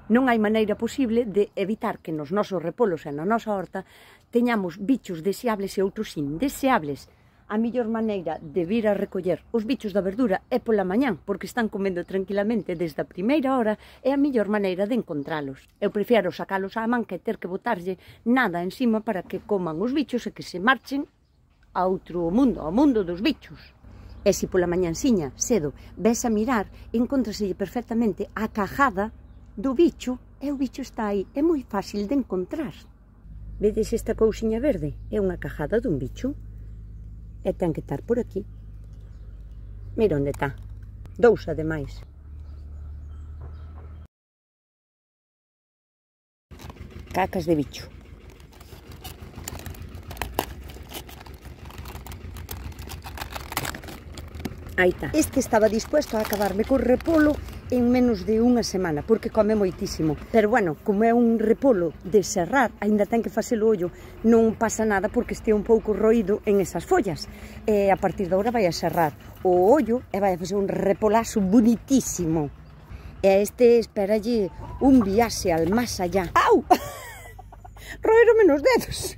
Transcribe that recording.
Non hai maneira posible de evitar que nos nosos repolos e na nosa horta teñamos bichos deseables e outros indeseables. A mellor maneira de vir a recoller os bichos da verdura é pola mañán, porque están comendo tranquilamente desde a primeira hora, é a mellor maneira de encontralos. Eu prefiero sacalos á man que ter que botarlle nada encima para que coman os bichos e que se marchen a outro mundo, ao mundo dos bichos. E se pola mañanciña, cedo, ves a mirar, encontraselle perfectamente a cajada do bicho, e o bicho está aí, é moi fácil de encontrar. Vedes esta cousiña verde? É unha cajada dun bicho, e ten que estar por aquí. Mira onde está, 2 ademais. Cacas de bicho. Aí está. Este estaba dispuesto a acabarme co repolo en menos de unha semana, porque come moitísimo. Pero bueno, como é un repolo de serrar, aínda ten que facelo ollo, non pasa nada porque este un pouco roído en esas follas. E a partir de agora vai a serrar o ollo e vai a facer un repolazo bonitísimo. E a este esperalle un viaxe al más allá. Au! Roeronme nos dedos.